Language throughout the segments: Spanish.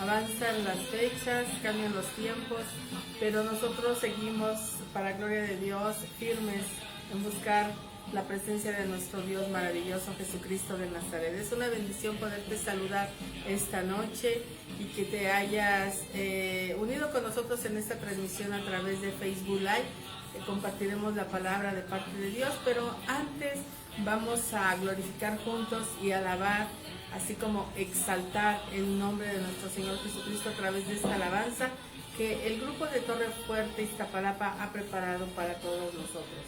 Avanzan las fechas, cambian los tiempos, pero nosotros seguimos, para gloria de Dios, firmes en buscar la presencia de nuestro Dios maravilloso, Jesucristo de Nazaret. Es una bendición poderte saludar esta noche y que te hayas unido con nosotros en esta transmisión a través de Facebook Live. Compartiremos la palabra de parte de Dios, pero antes vamos a glorificar juntos y alabar, así como exaltar el nombre de nuestro Señor Jesucristo a través de esta alabanza que el grupo de Torre Fuerte Iztapalapa ha preparado para todos nosotros.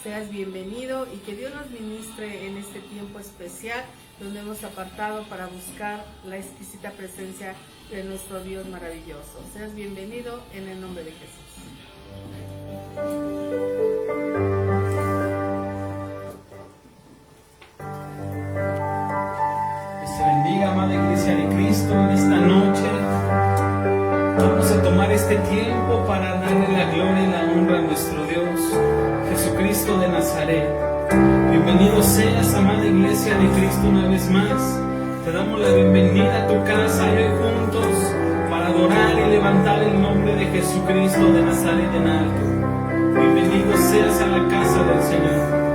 Seas bienvenido y que Dios nos ministre en este tiempo especial donde hemos apartado para buscar la exquisita presencia de nuestro Dios maravilloso. Seas bienvenido en el nombre de Jesús. Bendiga, amada Iglesia de Cristo, en esta noche vamos a tomar este tiempo para darle la gloria y la honra a nuestro Dios, Jesucristo de Nazaret. Bienvenido seas, amada Iglesia de Cristo, una vez más. Te damos la bienvenida a tu casa y hoy juntos para adorar y levantar el nombre de Jesucristo de Nazaret en alto. Bienvenido seas a la casa del Señor.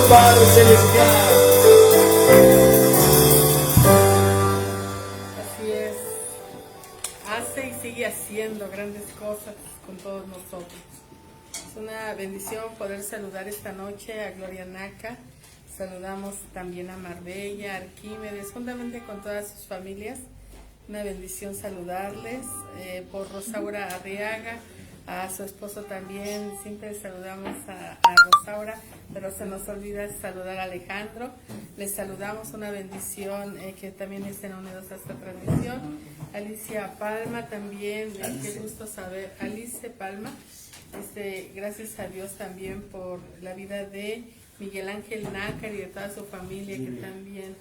Padre Celestial. Así es, hace y sigue haciendo grandes cosas con todos nosotros. Es una bendición poder saludar esta noche a Gloria Naca. Saludamos también a Marbella, a Arquímedes, juntamente con todas sus familias. Una bendición saludarles, por Rosaura Arriaga, a su esposo también. Siempre saludamos a Rosaura, pero se nos olvida saludar a Alejandro. Les saludamos, una bendición, que también estén unidos a esta transmisión. Alicia Palma también, qué gusto saber. Alice Palma, gracias a Dios también por la vida de Miguel Ángel Nácar y de toda su familia que también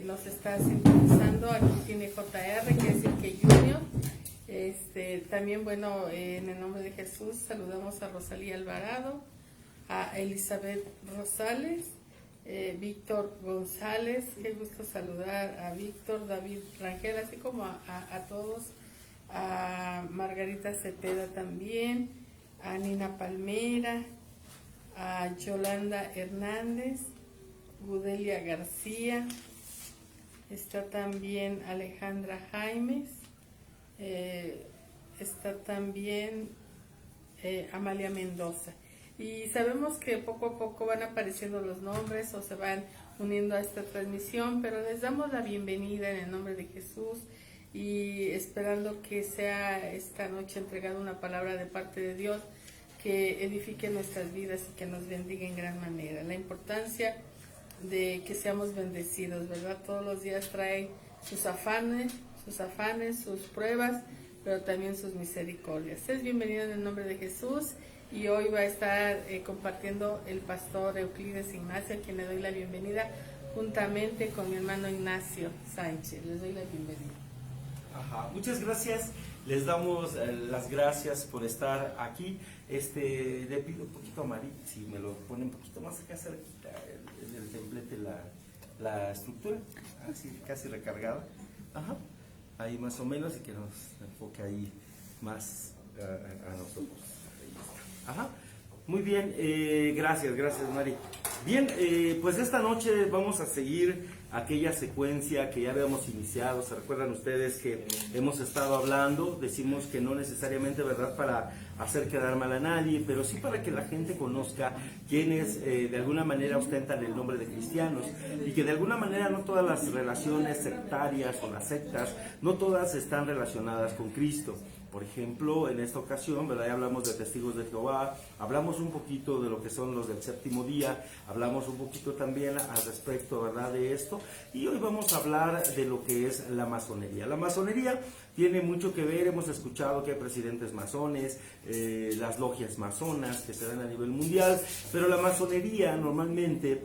nos está sintonizando. Aquí tiene JR, que es el que Junior. También, bueno, en el nombre de Jesús saludamos a Rosalía Alvarado, a Elizabeth Rosales, Víctor González, qué gusto saludar a Víctor, David Rangel, así como a todos, a Margarita Cepeda también, a Nina Palmera, a Yolanda Hernández, Gudelia García, está también Alejandra Jaimes, está también Amalia Mendoza. Y sabemos que poco a poco van apareciendo los nombres o se van uniendo a esta transmisión, pero les damos la bienvenida en el nombre de Jesús y esperando que sea esta noche entregada una palabra de parte de Dios que edifique nuestras vidas y que nos bendiga en gran manera. La importancia de que seamos bendecidos, ¿verdad? Todos los días traen sus afanes, sus pruebas, pero también sus misericordias. Es bienvenido en el nombre de Jesús y hoy va a estar compartiendo el pastor Euclides Ignacio, a quien le doy la bienvenida, juntamente con mi hermano Ignacio Sánchez. Les doy la bienvenida. Ajá, muchas gracias. Les damos las gracias por estar aquí. Le pido un poquito a Mari, si me lo pone un poquito más acá cerquita, el templete, la estructura, así casi recargada. Ajá, ahí más o menos, y que nos enfoque ahí más a nosotros. Ahí está. Ajá, muy bien, gracias Mari. Bien, pues esta noche vamos a seguir aquella secuencia que ya habíamos iniciado. Se recuerdan ustedes que hemos estado hablando, decimos que no necesariamente, ¿verdad?, para hacer quedar mal a nadie, pero sí para que la gente conozca quienes de alguna manera ostentan el nombre de cristianos, y que de alguna manera no todas las relaciones sectarias o las sectas, no todas están relacionadas con Cristo. Por ejemplo, en esta ocasión, ¿verdad?, ya hablamos de Testigos de Jehová, hablamos un poquito de lo que son los del séptimo día, hablamos un poquito también al respecto, ¿verdad?, de esto, y hoy vamos a hablar de lo que es la masonería. La masonería tiene mucho que ver, hemos escuchado que hay presidentes masones, las logias masonas que se dan a nivel mundial, pero la masonería normalmente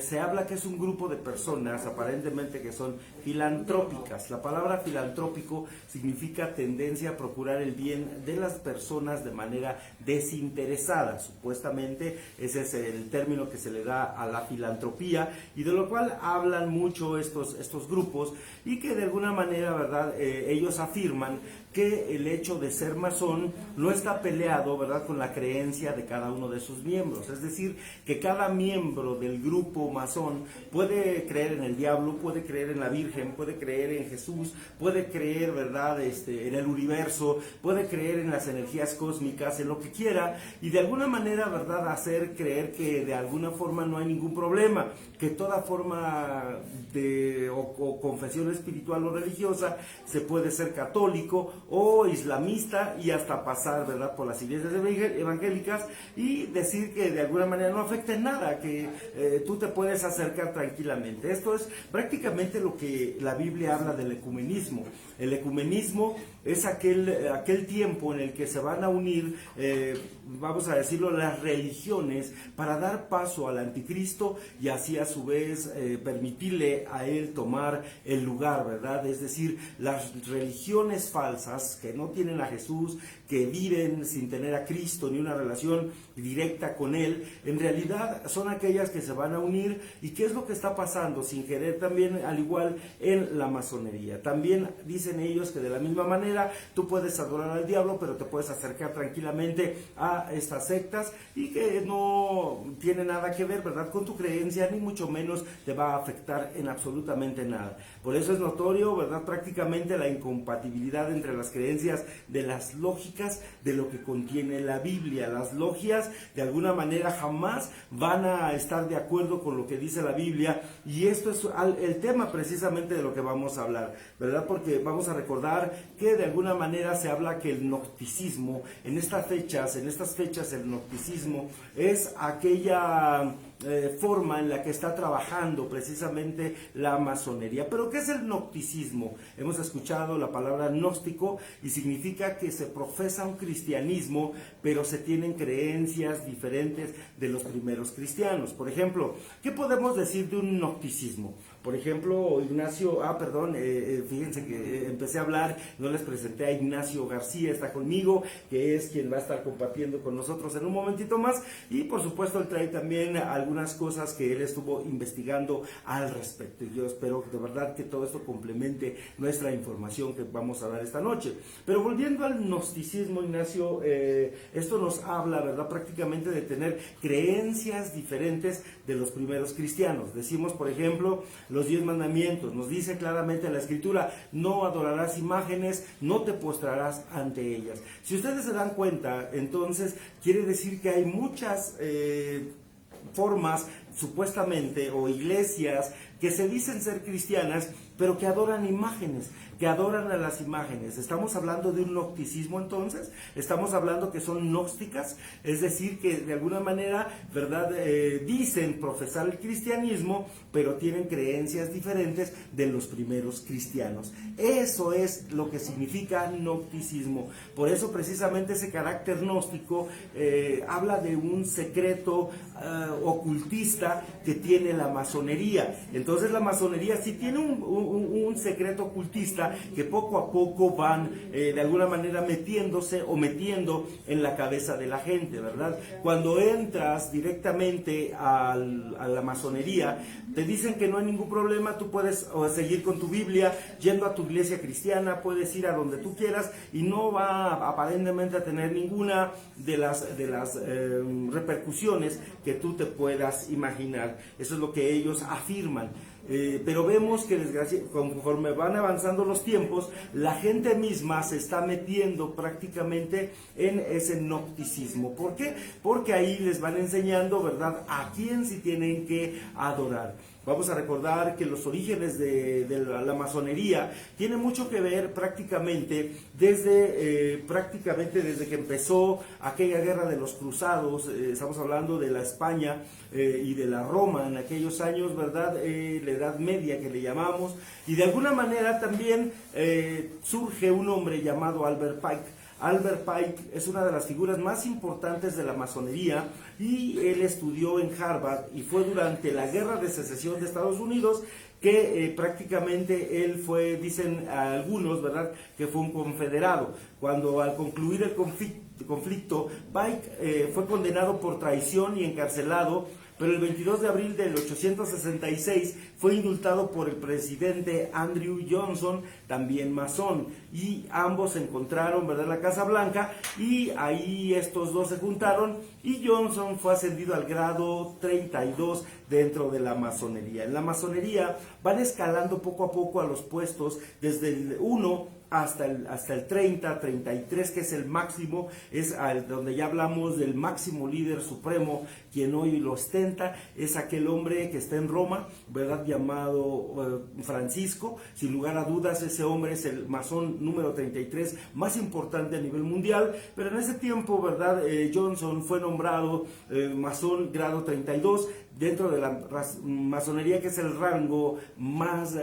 se habla que es un grupo de personas aparentemente que son filantrópicas. La palabra filantrópico significa tendencia a procurar el bien de las personas de manera desinteresada. Supuestamente ese es el término que se le da a la filantropía, y de lo cual hablan mucho estos grupos, y que de alguna manera, ¿verdad?, ellos afirman que el hecho de ser masón no está peleado, ¿verdad?, con la creencia de cada uno de sus miembros. Es decir, que cada miembro del grupo masón puede creer en el diablo, puede creer en la Virgen, puede creer en Jesús, puede creer, ¿verdad?, en el universo, puede creer en las energías cósmicas, en lo que quiera, y de alguna manera, ¿verdad?, hacer creer que de alguna forma no hay ningún problema, que toda forma de o confesión espiritual o religiosa se puede ser católico o islamista, y hasta pasar, ¿verdad?, por las iglesias evangélicas y decir que de alguna manera no afecta en nada, que tú te puedes acercar tranquilamente. Esto es prácticamente lo que la Biblia habla del ecumenismo. El ecumenismo es aquel tiempo en el que se van a unir, vamos a decirlo, las religiones para dar paso al anticristo y así a su vez permitirle a él tomar el lugar, ¿verdad? Es decir, las religiones religiones falsas que no tienen a Jesús, que viven sin tener a Cristo ni una relación directa con Él, en realidad son aquellas que se van a unir. ¿Y qué es lo que está pasando sin querer también, al igual en la masonería? También dicen ellos que de la misma manera tú puedes adorar al diablo, pero te puedes acercar tranquilamente a estas sectas y que no tiene nada que ver, ¿verdad?, con tu creencia, ni mucho menos te va a afectar en absolutamente nada. Por eso es notorio, ¿verdad?, prácticamente la incompatibilidad entre las creencias de las lógicas de lo que contiene la Biblia. Las logias de alguna manera jamás van a estar de acuerdo con lo que dice la Biblia, y esto es el tema precisamente de lo que vamos a hablar, ¿verdad? Porque vamos a recordar que de alguna manera se habla que el gnosticismo, en estas fechas el gnosticismo es aquella forma en la que está trabajando precisamente la masonería. ¿Pero qué es el gnosticismo? Hemos escuchado la palabra gnóstico y significa que se profesa un cristianismo, pero se tienen creencias diferentes de los primeros cristianos. Por ejemplo, ¿qué podemos decir de un gnosticismo? Por ejemplo, Ignacio, fíjense que empecé a hablar, no les presenté a Ignacio García, está conmigo, que es quien va a estar compartiendo con nosotros en un momentito más, y por supuesto él trae también algunas cosas que él estuvo investigando al respecto, y yo espero de verdad que todo esto complemente nuestra información que vamos a dar esta noche. Pero volviendo al gnosticismo, Ignacio, esto nos habla, ¿verdad?, prácticamente de tener creencias diferentes de los primeros cristianos. Decimos, por ejemplo, los 10 mandamientos, nos dice claramente la Escritura: no adorarás imágenes, no te postrarás ante ellas. Si ustedes se dan cuenta, entonces quiere decir que hay muchas formas supuestamente, o iglesias que se dicen ser cristianas, pero que adoran imágenes, que adoran a las imágenes. Estamos hablando de un gnosticismo, entonces, estamos hablando que son gnósticas, es decir, que de alguna manera, ¿verdad?, dicen profesar el cristianismo, pero tienen creencias diferentes de los primeros cristianos. Eso es lo que significa gnosticismo. Por eso precisamente ese carácter gnóstico habla de un secreto ocultista que tiene la masonería. Entonces la masonería sí tiene un secreto ocultista que poco a poco van de alguna manera metiéndose o metiendo en la cabeza de la gente, ¿verdad? Cuando entras directamente a la masonería, te dicen que no hay ningún problema, tú puedes seguir con tu Biblia, yendo a tu iglesia cristiana, puedes ir a donde tú quieras y no va aparentemente a tener ninguna de las repercusiones que tú te puedas imaginar. Eso es lo que ellos afirman. Pero vemos que conforme van avanzando los tiempos, la gente misma se está metiendo prácticamente en ese gnosticismo. ¿Por qué? Porque ahí les van enseñando, ¿verdad?, a quién sí tienen que adorar. Vamos a recordar que los orígenes de la masonería tienen mucho que ver prácticamente desde que empezó aquella guerra de los cruzados. Estamos hablando de la España y de la Roma en aquellos años, ¿verdad?, la Edad Media que le llamamos, y de alguna manera también surge un hombre llamado Albert Pike. Albert Pike es una de las figuras más importantes de la masonería, y él estudió en Harvard, y fue durante la Guerra de Secesión de Estados Unidos que prácticamente él fue, dicen algunos, ¿verdad?, que fue un confederado. Cuando al concluir el conflicto, Pike fue condenado por traición y encarcelado, pero el 22 de abril del 1866 fue indultado por el presidente Andrew Johnson, también masón, y ambos se encontraron, ¿verdad?, en la Casa Blanca, y ahí estos dos se juntaron, y Johnson fue ascendido al grado 32 dentro de la masonería. En la masonería van escalando poco a poco a los puestos, desde el 1 hasta el 30, 33, que es el máximo, es donde ya hablamos del máximo líder supremo, quien hoy lo ostenta, es aquel hombre que está en Roma, ¿verdad?, llamado Francisco. Sin lugar a dudas, ese hombre es el masón número 33 más importante a nivel mundial, pero en ese tiempo, ¿verdad?, Johnson fue nombrado masón grado 32, dentro de la masonería, que es el rango más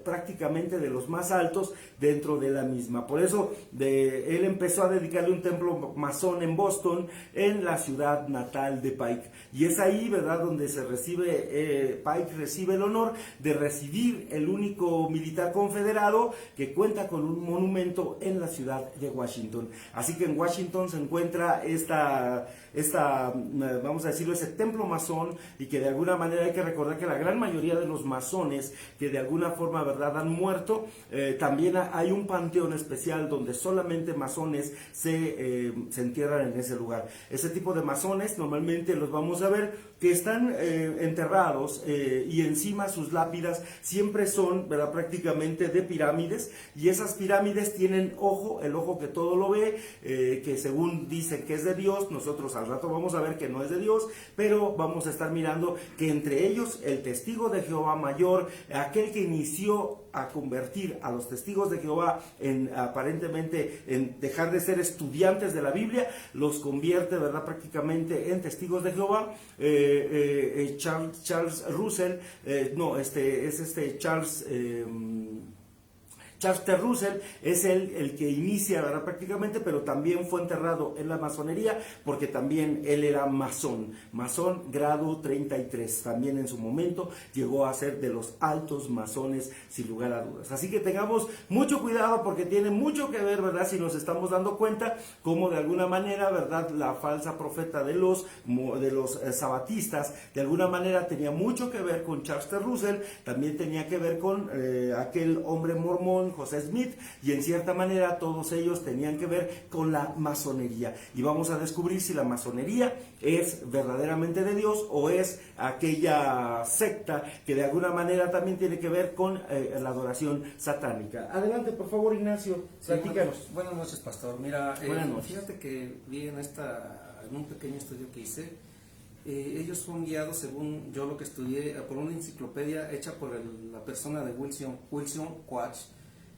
prácticamente de los más altos dentro de la misma. Por eso él empezó a dedicarle un templo masón en Boston, en la ciudad natal de Pike, y es ahí, ¿verdad?, donde se recibe, Pike recibe el honor de recibir el único militar confederado que cuenta con un monumento en la ciudad de Washington. Así que en Washington se encuentra vamos a decirlo, ese templo masón, y que de alguna manera hay que recordar que la gran mayoría de los masones que de alguna forma, ¿verdad?, han muerto, también hay un panteón especial donde solamente masones se entierran en ese lugar. Ese tipo de masones normalmente los vamos a ver que están enterrados, y encima sus lápidas siempre son, ¿verdad?, prácticamente de pirámides, y esas pirámides tienen ojo, el ojo que todo lo ve, que según dicen que es de Dios. Nosotros al rato vamos a ver que no es de Dios, pero vamos a estar mirando que entre ellos el testigo de Jehová mayor, aquel que inició a convertir a los testigos de Jehová aparentemente en dejar de ser estudiantes de la Biblia, los convierte, ¿verdad?, prácticamente en testigos de Jehová. Charles Russell, Charles T. Russell es el que inicia, ¿verdad?, prácticamente, pero también fue enterrado en la masonería, porque también él era masón grado 33, también en su momento llegó a ser de los altos masones, sin lugar a dudas. Así que tengamos mucho cuidado, porque tiene mucho que ver, ¿verdad?, si nos estamos dando cuenta cómo de alguna manera, ¿verdad?, la falsa profeta de los sabatistas, de alguna manera tenía mucho que ver con Charles T. Russell, también tenía que ver con aquel hombre mormón, José Smith, y en cierta manera todos ellos tenían que ver con la masonería, y vamos a descubrir si la masonería es verdaderamente de Dios o es aquella secta que de alguna manera también tiene que ver con la adoración satánica. Adelante, por favor, Ignacio, platícanos. Buenas noches, pastor. Mira, Buenas noches. fíjate que vi en un pequeño estudio que hice, ellos son guiados, según yo lo que estudié, por una enciclopedia hecha por la persona de Wilson Quach.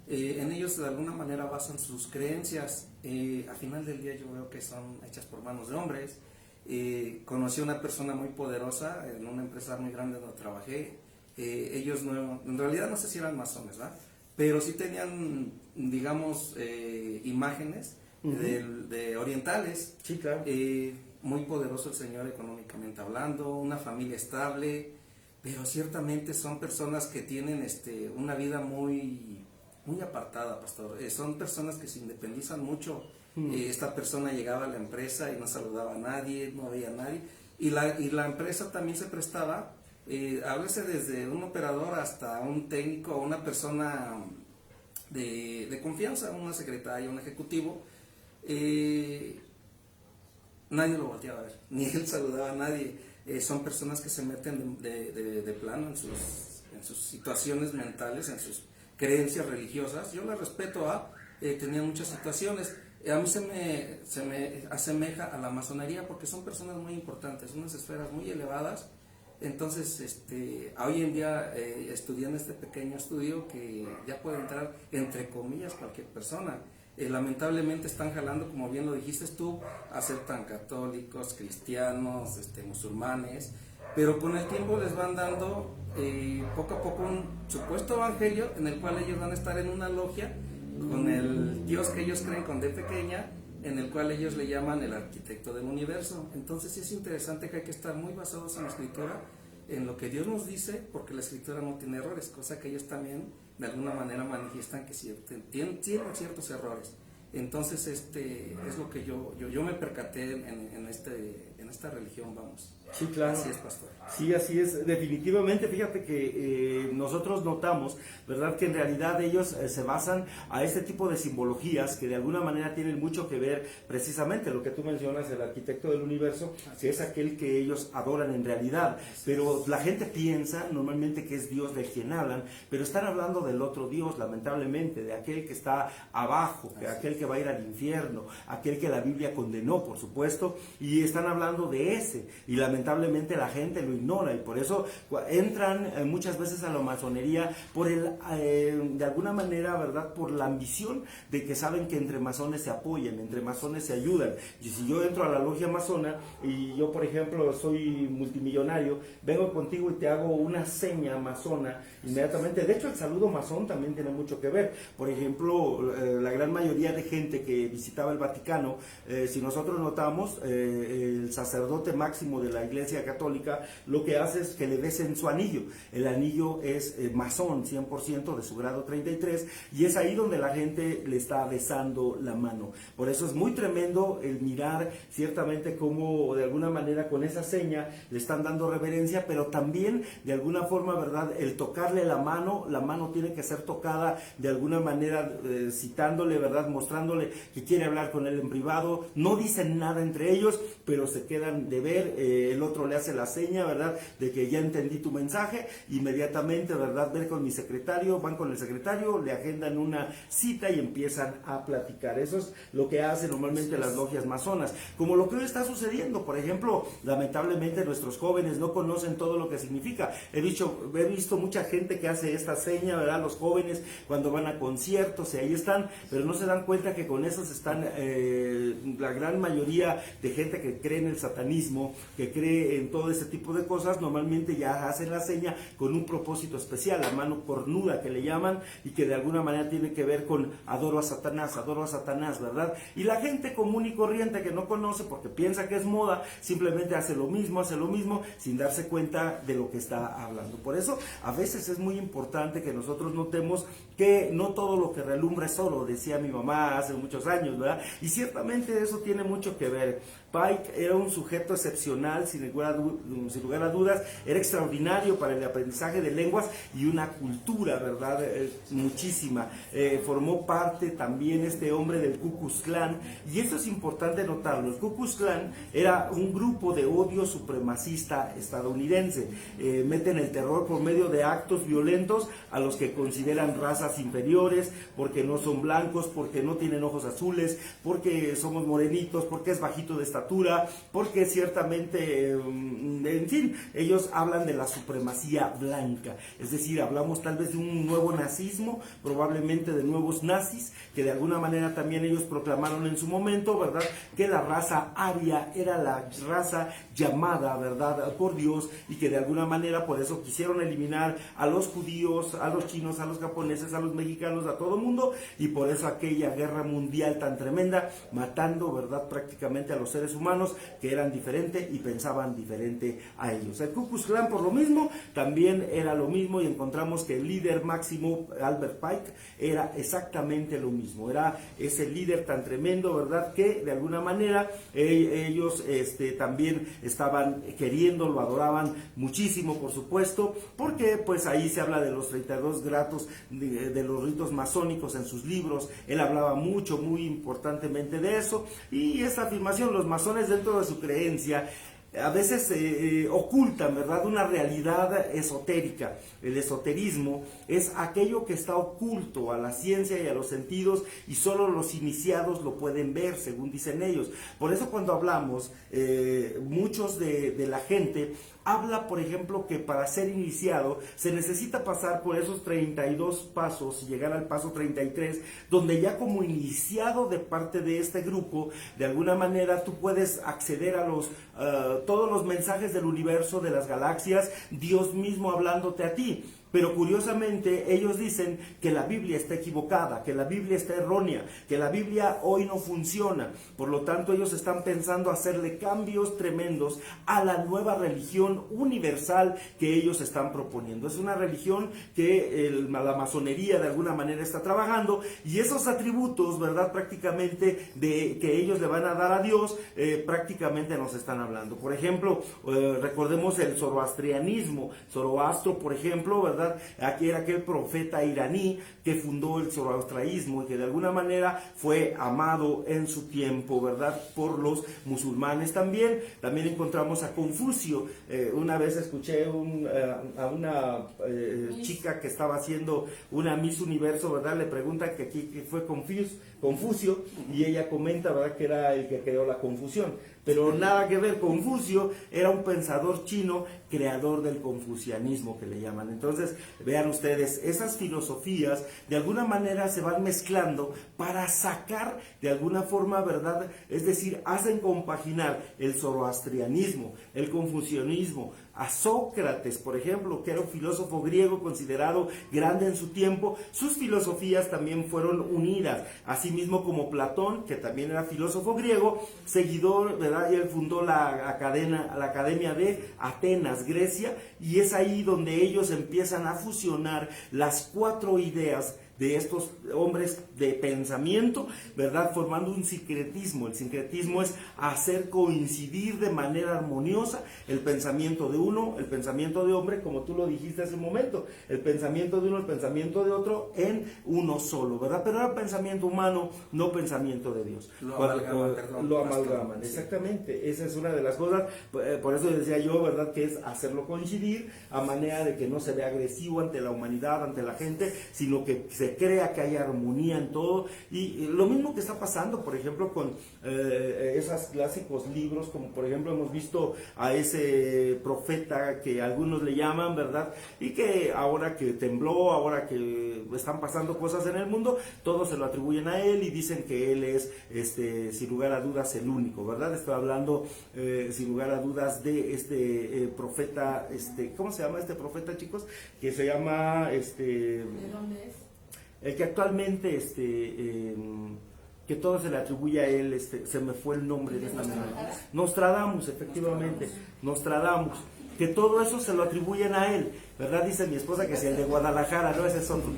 En ellos de alguna manera basan sus creencias. Al final del día yo veo que son hechas por manos de hombres. Conocí a una persona muy poderosa en una empresa muy grande donde trabajé. Ellos en realidad no sé si eran masones, ¿verdad?, pero sí tenían, digamos, imágenes de orientales. Sí, claro. Muy poderoso el señor económicamente hablando, una familia estable, pero ciertamente son personas que tienen una vida muy apartada, pastor. Son personas que se independizan mucho. Esta persona llegaba a la empresa y no saludaba a nadie, no veía a nadie, y la empresa también se prestaba, háblese desde un operador hasta un técnico, una persona de confianza, una secretaria, un ejecutivo, nadie lo volteaba a ver, ni él saludaba a nadie. Son personas que se meten de plano en sus situaciones mentales, en sus creencias religiosas. Yo las respeto, tenía muchas situaciones. A mí se me asemeja a la masonería, porque son personas muy importantes, unas esferas muy elevadas. Entonces, hoy en día estudié en este pequeño estudio que ya puede entrar, entre comillas, cualquier persona. Lamentablemente están jalando, como bien lo dijiste tú, a ser tan católicos, cristianos, musulmanes, pero con el tiempo les van dando poco a poco un supuesto evangelio en el cual ellos van a estar en una logia con el Dios que ellos creen con D pequeña, en el cual ellos le llaman el arquitecto del universo. Entonces sí es interesante que hay que estar muy basados en la escritura, en lo que Dios nos dice, porque la escritura no tiene errores, cosa que ellos también de alguna manera manifiestan que tienen ciertos errores. Entonces es lo que yo me percaté en esta religión, vamos. Sí, claro. Así es, pastor. Sí, así es, definitivamente. Fíjate que nosotros notamos, ¿verdad?, que en realidad ellos se basan a este tipo de simbologías que de alguna manera tienen mucho que ver, precisamente lo que tú mencionas, el arquitecto del universo, que es aquel que ellos adoran en realidad. Pero la gente piensa normalmente que es Dios de quien hablan, pero están hablando del otro Dios, lamentablemente, de aquel que está abajo, de aquel que va a ir al infierno, aquel que la Biblia condenó, por supuesto, y están hablando de ese, y lamentablemente lamentablemente la gente lo ignora y por eso entran muchas veces a la masonería por de alguna manera, ¿verdad?, por la ambición de que saben que entre masones se apoyan, entre masones se ayudan. Y si yo entro a la logia masona y yo, por ejemplo, soy multimillonario, vengo contigo y te hago una seña masona, inmediatamente, de hecho el saludo masón también tiene mucho que ver. Por ejemplo, la gran mayoría de gente que visitaba el Vaticano, si nosotros notamos, el sacerdote máximo de la Iglesia Católica lo que hace es que le besen su anillo. El anillo es masón, 100% de su grado 33, y es ahí donde la gente le está besando la mano. Por eso es muy tremendo el mirar ciertamente cómo de alguna manera con esa seña le están dando reverencia, pero también de alguna forma, ¿verdad?, el tocarle la mano tiene que ser tocada de alguna manera, citándole, ¿verdad?, mostrándole que quiere hablar con él en privado. No dicen nada entre ellos, pero se quedan de ver, el otro le hace la seña, ¿verdad?, de que ya entendí tu mensaje, inmediatamente, ¿verdad?, ver con mi secretario, van con el secretario, le agendan una cita y empiezan a platicar. Eso es lo que hacen normalmente las logias masonas, como lo que hoy está sucediendo. Por ejemplo, lamentablemente nuestros jóvenes no conocen todo lo que significa. He visto mucha gente que hace esta seña, ¿verdad?, los jóvenes cuando van a conciertos y ahí están, pero no se dan cuenta que con eso están la gran mayoría de gente que cree en el satanismo, que cree en todo ese tipo de cosas, normalmente ya hacen la seña con un propósito especial, la mano cornuda que le llaman, y que de alguna manera tiene que ver con adoro a Satanás, ¿verdad? Y la gente común y corriente que no conoce porque piensa que es moda, simplemente hace lo mismo sin darse cuenta de lo que está hablando. Por eso a veces es muy importante que nosotros notemos que no todo lo que relumbra es oro, decía mi mamá hace muchos años, ¿verdad? Y ciertamente eso tiene mucho que ver. Pike era un sujeto excepcional, sin lugar a dudas, era extraordinario para el aprendizaje de lenguas y una cultura, ¿verdad?, muchísima. Formó parte también este hombre del Ku Klux Klan, y esto es importante notarlo. El Ku Klux Klan era un grupo de odio supremacista estadounidense. Meten el terror por medio de actos violentos a los que consideran razas inferiores, porque no son blancos, porque no tienen ojos azules, porque somos morenitos, porque es bajito de estatura, porque ciertamente, en fin, ellos hablan de la supremacía blanca. Es decir, hablamos tal vez de un nuevo nazismo, probablemente de nuevos nazis, que de alguna manera también ellos proclamaron en su momento, ¿verdad?, que la raza aria era la raza llamada, ¿verdad?, por Dios, y que de alguna manera por eso quisieron eliminar a los judíos, a los chinos, a los japoneses, a los mexicanos, a todo mundo, y por eso aquella guerra mundial tan tremenda, matando, ¿verdad?, prácticamente a los seres humanos que eran diferentes y pensaban diferente a ellos. El Ku Klux Klan, por lo mismo, también era lo mismo, y encontramos que el líder máximo, Albert Pike, era exactamente lo mismo. Era ese líder tan tremendo, ¿verdad?, que de alguna manera ellos también estaban queriendo, lo adoraban muchísimo, por supuesto, porque pues ahí se habla de los 32 grados de los ritos masónicos en sus libros. Él hablaba mucho, muy importantemente de eso, y esta afirmación, los masones dentro de su creencia a veces ocultan, ¿verdad?, una realidad esotérica. El esoterismo es aquello que está oculto a la ciencia y a los sentidos, y solo los iniciados lo pueden ver, según dicen ellos. Por eso cuando hablamos, muchos de la gente habla, por ejemplo, que para ser iniciado se necesita pasar por esos 32 pasos y llegar al paso 33, donde ya como iniciado de parte de este grupo, de alguna manera tú puedes acceder a todos los mensajes del universo, de las galaxias, Dios mismo hablándote a ti. Pero curiosamente ellos dicen que la Biblia está equivocada, que la Biblia está errónea, que la Biblia hoy no funciona. Por lo tanto, ellos están pensando hacerle cambios tremendos a la nueva religión universal que ellos están proponiendo. Es una religión que la masonería de alguna manera está trabajando, y esos atributos, ¿verdad?, prácticamente que ellos le van a dar a Dios, prácticamente nos están hablando. Por ejemplo, recordemos el zoroastrianismo. Zoroastro, por ejemplo, ¿verdad?, ¿verdad? Aquí era aquel profeta iraní que fundó el zoroastrianismo y que de alguna manera fue amado en su tiempo, ¿verdad? Por los musulmanes también. También encontramos a Confucio. Una vez escuché a una chica que estaba haciendo una Miss Universo, ¿verdad? Le pregunta que aquí que fue Confucio, y ella comenta, ¿verdad?, que era el que creó la confusión. Pero nada que ver, Confucio era un pensador chino, creador del confucianismo que le llaman. Entonces, vean ustedes, esas filosofías de alguna manera se van mezclando para sacar de alguna forma, ¿verdad? Es decir, hacen compaginar el zoroastrianismo, el confucianismo, a Sócrates, por ejemplo, que era un filósofo griego considerado grande en su tiempo. Sus filosofías también fueron unidas, asimismo como Platón, que también era filósofo griego, seguidor, ¿verdad? Y él fundó la Academia de Atenas, Grecia, y es ahí donde ellos empiezan a fusionar las 4 ideas de estos hombres de pensamiento, ¿verdad? Formando un sincretismo. El sincretismo es hacer coincidir de manera armoniosa el pensamiento de uno, el pensamiento de hombre, como tú lo dijiste hace un momento, el pensamiento de uno, el pensamiento de otro en uno solo, ¿verdad? Pero era pensamiento humano, no pensamiento de Dios. Lo amalgaman, exactamente. Esa es una de las cosas, por eso decía yo, ¿verdad?, que es hacerlo coincidir a manera de que no se vea agresivo ante la humanidad, ante la gente, sino que se crea que hay armonía en todo. Y lo mismo que está pasando, por ejemplo, con esos clásicos libros, como por ejemplo hemos visto a ese profeta que algunos le llaman, ¿verdad? Y que ahora que tembló, ahora que están pasando cosas en el mundo, todos se lo atribuyen a él y dicen que él es, sin lugar a dudas, el único, ¿verdad? Estoy hablando, sin lugar a dudas, de este profeta, ¿cómo se llama este profeta, chicos? Que se llama, ¿De dónde es? El que actualmente, que todo se le atribuye a él, se me fue el nombre de esta manera. Nostradamus, efectivamente, Nostradamus, que todo eso se lo atribuyen a él, ¿verdad? Dice mi esposa que si el de Guadalajara, no, ese es otro.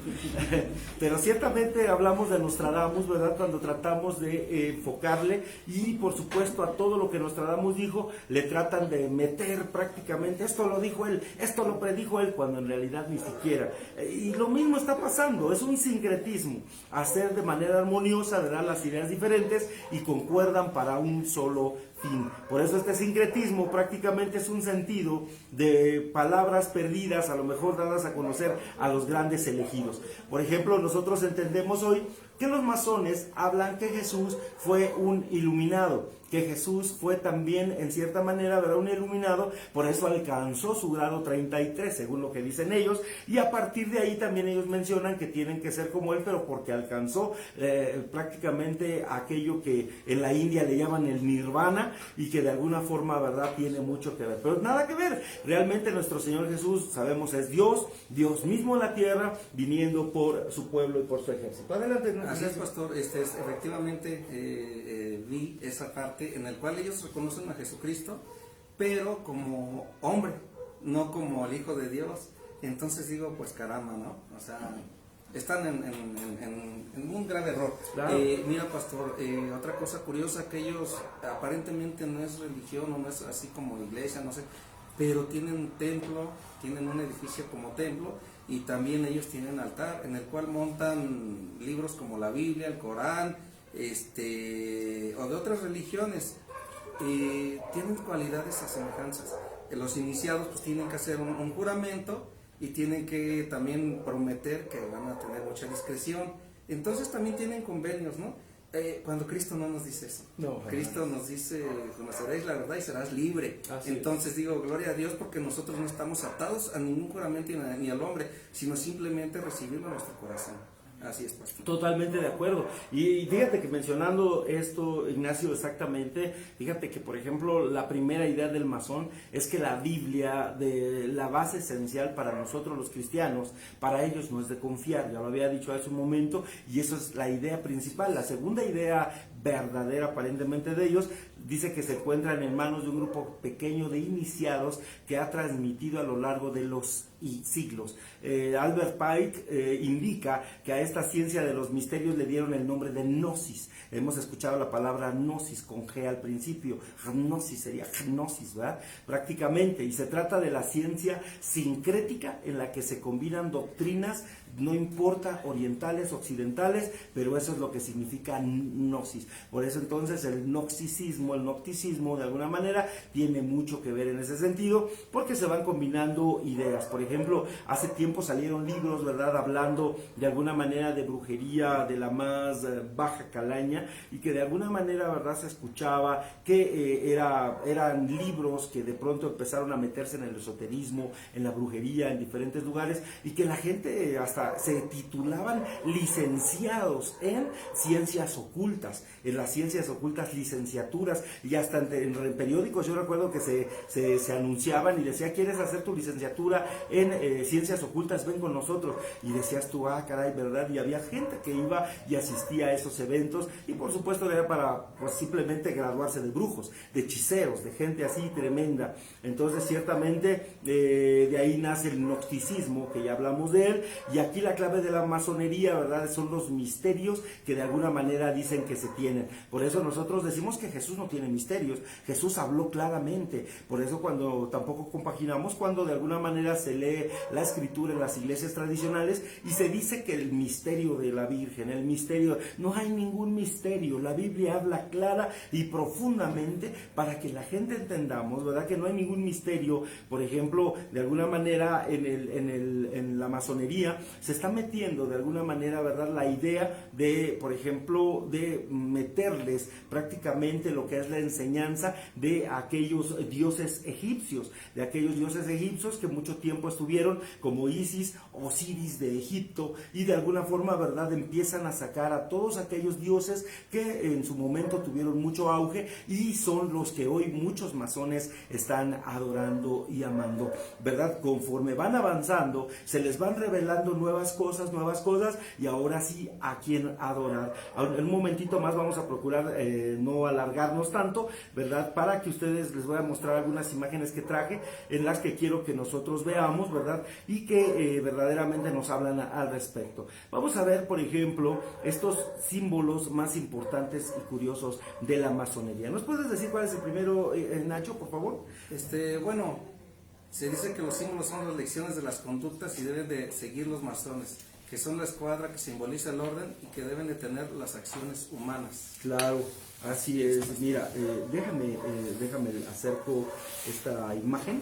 Pero ciertamente hablamos de Nostradamus, ¿verdad?, cuando tratamos de enfocarle, y por supuesto a todo lo que Nostradamus dijo le tratan de meter prácticamente, esto lo dijo él, esto lo predijo él, cuando en realidad ni siquiera. Y lo mismo está pasando, es un sincretismo, hacer de manera armoniosa, ¿verdad?, las ideas diferentes y concuerdan para un solo fin. Por eso este sincretismo prácticamente es un sentido de palabras perdidas, a lo mejor dadas a conocer a los grandes elegidos. Por ejemplo, nosotros entendemos hoy que los masones hablan que Jesús fue un iluminado, que Jesús fue también en cierta manera, ¿verdad?, un iluminado, por eso alcanzó su grado 33, según lo que dicen ellos, y a partir de ahí también ellos mencionan que tienen que ser como él, pero porque alcanzó prácticamente aquello que en la India le llaman el nirvana, y que de alguna forma, ¿verdad?, tiene mucho que ver, pero nada que ver. Realmente nuestro Señor Jesús, sabemos, es Dios, Dios mismo en la tierra, viniendo por su pueblo y por su ejército. Adelante. Así es, pastor. Efectivamente vi esa parte en la cual ellos reconocen a Jesucristo, pero como hombre, no como el Hijo de Dios. Entonces digo, pues caramba, ¿no? O sea, están en un grave error. Claro. Mira, pastor, otra cosa curiosa, que ellos aparentemente no es religión, o no es así como iglesia, no sé, pero tienen un templo, tienen un edificio como templo, y también ellos tienen altar en el cual montan libros como la Biblia, el Corán, o de otras religiones. Tienen cualidades a semejanzas. Los iniciados pues tienen que hacer un juramento, y tienen que también prometer que van a tener mucha discreción. Entonces también tienen convenios, ¿no? Cuando Cristo no nos dice eso. No, Cristo nos dice, conoceréis la verdad y serás libre. Entonces digo, gloria a Dios, porque nosotros no estamos atados a ningún juramento ni al hombre, sino simplemente recibirlo en nuestro corazón. Así es, pastor. Totalmente de acuerdo. Y fíjate que mencionando esto, Ignacio, exactamente, fíjate que por ejemplo la primera idea del masón es que la Biblia, de la base esencial para nosotros los cristianos, para ellos no es de confiar, ya lo había dicho hace un momento, y eso es la idea principal. La segunda idea verdadera aparentemente de ellos dice que se encuentran en manos de un grupo pequeño de iniciados que ha transmitido a lo largo de los siglos. Albert Pike indica que a esta ciencia de los misterios le dieron el nombre de gnosis. Hemos escuchado la palabra gnosis con G al principio. Gnosis sería gnosis, ¿verdad? Prácticamente, y se trata de la ciencia sincrética en la que se combinan doctrinas, no importa orientales, occidentales, pero eso es lo que significa gnosis. Por eso entonces el gnosticismo de alguna manera tiene mucho que ver en ese sentido, porque se van combinando ideas. Por ejemplo, hace tiempo salieron libros, ¿verdad?, hablando de alguna manera de brujería de la más baja calaña, y que de alguna manera, ¿verdad?, se escuchaba que eran libros que de pronto empezaron a meterse en el esoterismo, en la brujería, en diferentes lugares, y que la gente hasta se titulaban licenciados en ciencias ocultas, en las ciencias ocultas licenciaturas, y hasta en periódicos yo recuerdo que se anunciaban y decía: ¿quieres hacer tu licenciatura en ciencias ocultas? Ven con nosotros. Y decías tú: ah, caray, ¿verdad? Y había gente que iba y asistía a esos eventos, y por supuesto era para pues simplemente graduarse de brujos, de hechiceros, de gente así tremenda. Entonces ciertamente de ahí nace el gnosticismo, que ya hablamos de él, y aquí la clave de la masonería, ¿verdad?, son los misterios que de alguna manera dicen que se tienen. Por eso nosotros decimos que Jesús no tiene misterios, Jesús habló claramente. Por eso cuando tampoco compaginamos, cuando de alguna manera se lee la escritura en las iglesias tradicionales y se dice que el misterio de la Virgen, el misterio, no hay ningún misterio. La Biblia habla clara y profundamente para que la gente entendamos, ¿verdad?, que no hay ningún misterio. Por ejemplo, de alguna manera en la masonería se está metiendo de alguna manera, ¿verdad?, la idea de, por ejemplo, de meterles prácticamente lo que es la enseñanza de aquellos dioses egipcios, que mucho tiempo estuvieron, como Isis, Osiris de Egipto, y de alguna forma, ¿verdad?, empiezan a sacar a todos aquellos dioses que en su momento tuvieron mucho auge y son los que hoy muchos masones están adorando y amando, ¿verdad? Conforme van avanzando, se les van revelando nuevas cosas, y ahora sí a quién adorar. En un momentito más vamos a procurar no alargarnos tanto, ¿verdad?, para que ustedes, les voy a mostrar algunas imágenes que traje en las que quiero que nosotros veamos, ¿verdad?, y que verdaderamente nos hablan al respecto. Vamos a ver, por ejemplo, estos símbolos más importantes y curiosos de la masonería. ¿Nos puedes decir cuál es el primero, Nacho, por favor? Bueno, se dice que los símbolos son las lecciones de las conductas y deben de seguir los masones, que son la escuadra que simboliza el orden y que deben de tener las acciones humanas. Claro, así es. Mira, déjame acerco esta imagen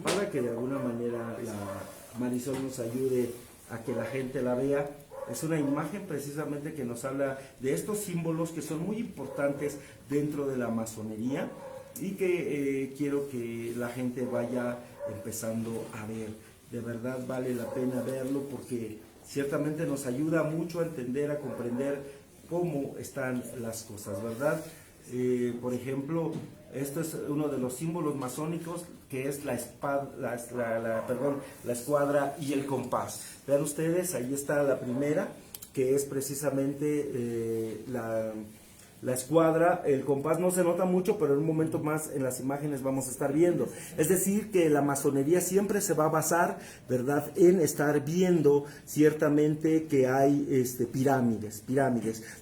para que de alguna manera la Marisol nos ayude a que la gente la vea. Es una imagen precisamente que nos habla de estos símbolos que son muy importantes dentro de la masonería y que quiero que la gente vaya empezando a ver. De verdad vale la pena verlo porque ciertamente nos ayuda mucho a entender, a comprender cómo están las cosas, ¿verdad? Por ejemplo, esto es uno de los símbolos masónicos, que es la escuadra y el compás. Vean ustedes, ahí está la primera, que es precisamente la escuadra. El compás no se nota mucho, pero en un momento más en las imágenes vamos a estar viendo. Es decir, que la masonería siempre se va a basar, ¿verdad?, en estar viendo ciertamente que hay pirámides.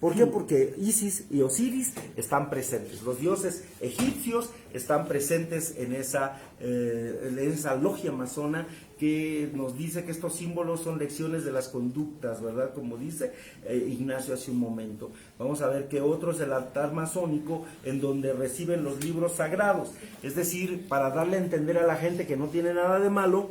¿Por qué? Porque Isis y Osiris están presentes. Los dioses egipcios están presentes en esa logia masona, que nos dice que estos símbolos son lecciones de las conductas, ¿verdad? Como dice Ignacio hace un momento. Vamos a ver que otro es el altar masónico, en donde reciben los libros sagrados. Es decir, para darle a entender a la gente que no tiene nada de malo,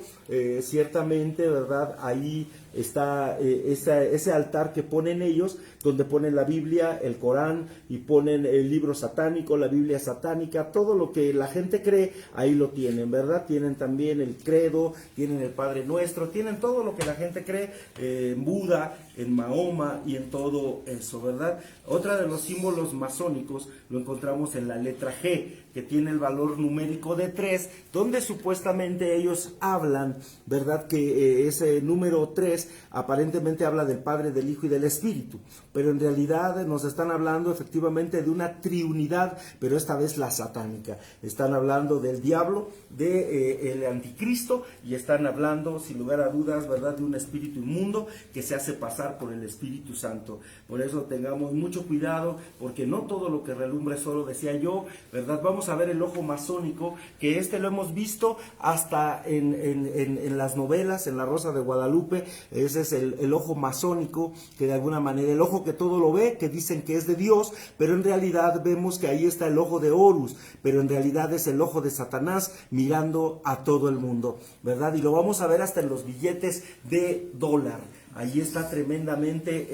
ciertamente, ¿verdad?, ahí está ese altar que ponen ellos, donde ponen la Biblia, el Corán, y ponen el libro satánico, la Biblia satánica, todo lo que la gente cree, ahí lo tienen, ¿verdad? Tienen también el credo, tienen el Padre Nuestro, tienen todo lo que la gente cree, en Buda, en Mahoma y en todo eso, ¿verdad? Otra de los símbolos masónicos lo encontramos en la letra G. que tiene el valor numérico de 3, donde supuestamente ellos hablan, ¿verdad? Que ese número 3 aparentemente habla del Padre, del Hijo y del Espíritu, pero en realidad nos están hablando efectivamente de una triunidad, pero esta vez la satánica. Están hablando del diablo, del anticristo, y están hablando, sin lugar a dudas, ¿verdad?, de un espíritu inmundo que se hace pasar por el Espíritu Santo. Por eso tengamos mucho cuidado, porque no todo lo que relumbra es oro, decía yo, ¿verdad? Vamos a ver el ojo masónico, que lo hemos visto hasta en las novelas, en La Rosa de Guadalupe. Ese es el ojo masónico, que de alguna manera, el ojo que todo lo ve, que dicen que es de Dios, pero en realidad vemos que ahí está el ojo de Horus, pero en realidad es el ojo de Satanás mirando a todo el mundo, ¿verdad? Y lo vamos a ver hasta en los billetes de dólar. Ahí está tremendamente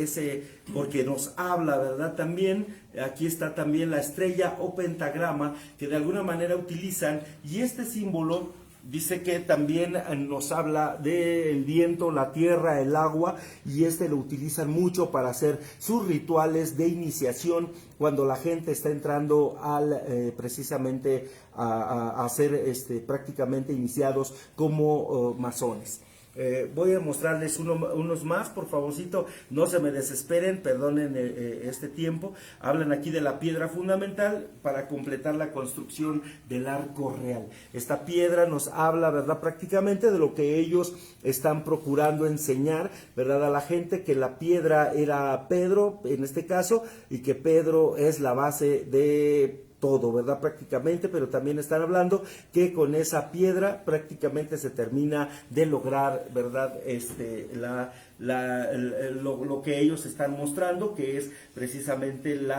porque nos habla, ¿verdad? También, aquí está también la estrella o pentagrama, que de alguna manera utilizan, y este símbolo dice que también nos habla del viento, la tierra, el agua, y lo utilizan mucho para hacer sus rituales de iniciación cuando la gente está entrando precisamente a ser prácticamente iniciados como masones. Voy a mostrarles unos más, por favorcito, no se me desesperen, perdonen este tiempo. Hablan aquí de la piedra fundamental para completar la construcción del arco real. Esta piedra nos habla, ¿verdad?, prácticamente de lo que ellos están procurando enseñar, ¿verdad?, a la gente, que la piedra era Pedro, en este caso, y que Pedro es la base de todo, ¿verdad?, prácticamente, pero también están hablando que con esa piedra prácticamente se termina de lograr, ¿verdad?, lo que ellos están mostrando, que es precisamente el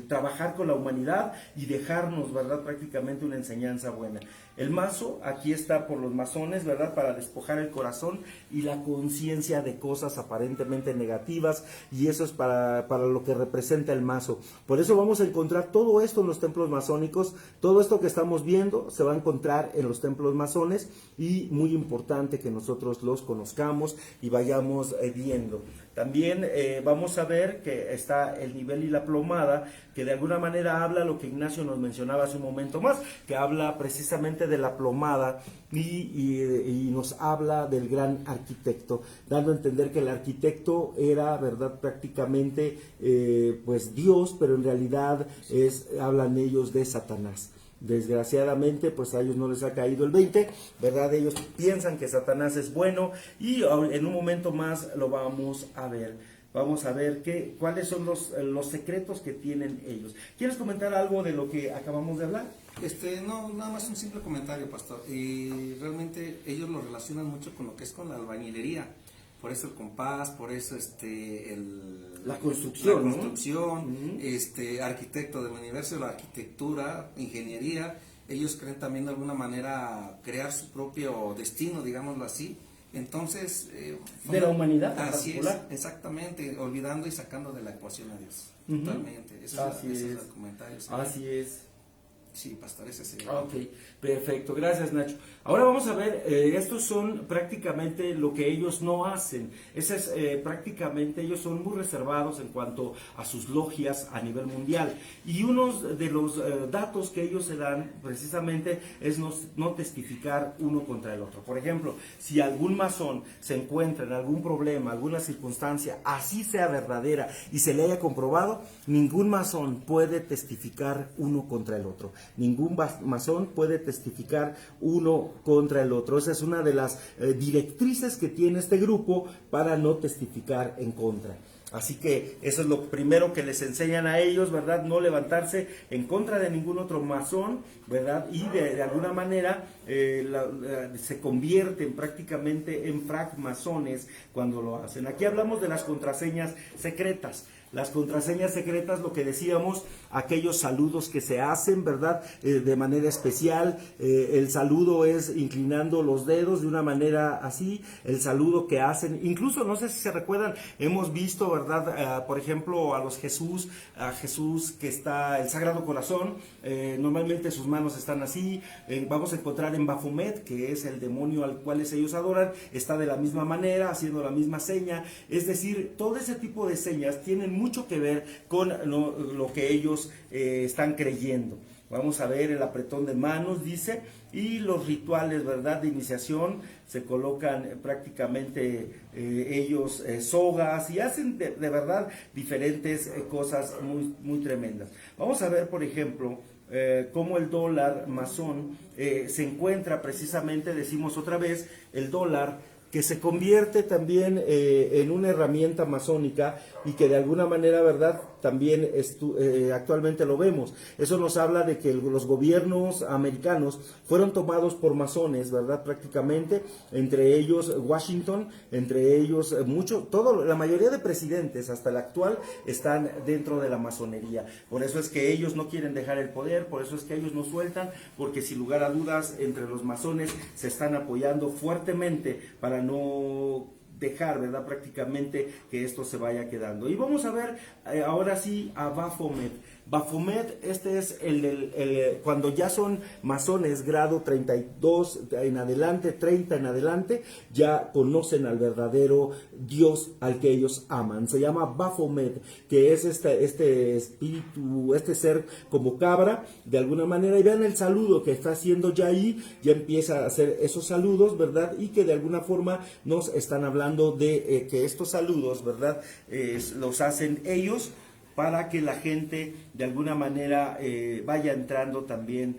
trabajar con la humanidad y dejarnos, ¿verdad?, prácticamente una enseñanza buena. El mazo aquí está por los masones, ¿verdad?, para despojar el corazón y la conciencia de cosas aparentemente negativas, y eso es para lo que representa el mazo. Por eso vamos a encontrar todo esto en los templos masónicos. Todo esto que estamos viendo se va a encontrar en los templos masones, y muy importante que nosotros los conozcamos y vayamos viendo. También vamos a ver que está el nivel y la plomada, que de alguna manera habla lo que Ignacio nos mencionaba hace un momento más, que habla precisamente de la plomada y nos habla del gran arquitecto, dando a entender que el arquitecto era, ¿verdad?, prácticamente pues Dios, pero en realidad hablan ellos de Satanás. Desgraciadamente, pues a ellos no les ha caído el 20, ¿verdad? Ellos piensan que Satanás es bueno, y en un momento más lo vamos a ver. Vamos a ver cuáles son los secretos que tienen ellos. ¿Quieres comentar algo de lo que acabamos de hablar? No, nada más un simple comentario, pastor. Y realmente ellos lo relacionan mucho con lo que es con la albañilería. Por eso el compás, por eso la construcción, ¿no? Arquitecto del universo, la arquitectura, ingeniería. Ellos creen también de alguna manera crear su propio destino, digámoslo así. Entonces, de la humanidad, así es, exactamente, olvidando y sacando de la ecuación a Dios. Totalmente. Ese es el comentario. ¿Sí? Así es. Sí, pastor, ese sí. Ok, perfecto, gracias, Nacho. Ahora vamos a ver, estos son prácticamente lo que ellos no hacen. Prácticamente ellos son muy reservados en cuanto a sus logias a nivel mundial. Y uno de los datos que ellos se dan precisamente es no testificar uno contra el otro. Por ejemplo, si algún masón se encuentra en algún problema, alguna circunstancia, así sea verdadera y se le haya comprobado, ningún masón puede testificar uno contra el otro. Ningún masón puede testificar uno contra el otro. Esa es una de las directrices que tiene este grupo para no testificar en contra. Así que eso es lo primero que les enseñan a ellos, ¿verdad? No levantarse en contra de ningún otro masón, ¿verdad? Y de alguna manera se convierten prácticamente en francmasones cuando lo hacen. Aquí hablamos de las contraseñas secretas. Las contraseñas secretas, lo que decíamos, aquellos saludos que se hacen, ¿verdad? De manera especial. El saludo es inclinando los dedos de una manera así. El saludo que hacen, incluso no sé si se recuerdan, hemos visto, ¿verdad? Por ejemplo, a Jesús que está el Sagrado Corazón. Normalmente sus manos están así. Vamos a encontrar en Baphomet, que es el demonio al cual ellos adoran, está de la misma manera, haciendo la misma seña. Es decir, todo ese tipo de señas tienen mucho que ver con lo que ellos están creyendo. Vamos a ver el apretón de manos, dice, y los rituales, ¿verdad?, de iniciación. Se colocan prácticamente ellos sogas y hacen de verdad diferentes cosas muy, muy tremendas. Vamos a ver, por ejemplo, cómo el dólar masón se encuentra precisamente, decimos otra vez, el dólar que se convierte también en una herramienta masónica y que de alguna manera, ¿verdad?, también actualmente lo vemos. Eso nos habla de que los gobiernos americanos fueron tomados por masones, ¿verdad?, prácticamente, entre ellos Washington, entre ellos la mayoría de presidentes, hasta el actual, están dentro de la masonería. Por eso es que ellos no quieren dejar el poder, por eso es que ellos no sueltan, porque sin lugar a dudas, entre los masones se están apoyando fuertemente para no dejar, ¿verdad?, prácticamente que esto se vaya quedando. Y vamos a ver ahora sí a Baphomet. Baphomet, este es cuando ya son masones grado 32 en adelante, 30 en adelante, ya conocen al verdadero Dios al que ellos aman. Se llama Baphomet, que es este espíritu, este ser como cabra, de alguna manera. Y vean el saludo que está haciendo ya ahí, ya empieza a hacer esos saludos, ¿verdad? Y que de alguna forma nos están hablando de que estos saludos, ¿verdad?, los hacen ellos, para que la gente de alguna manera vaya entrando también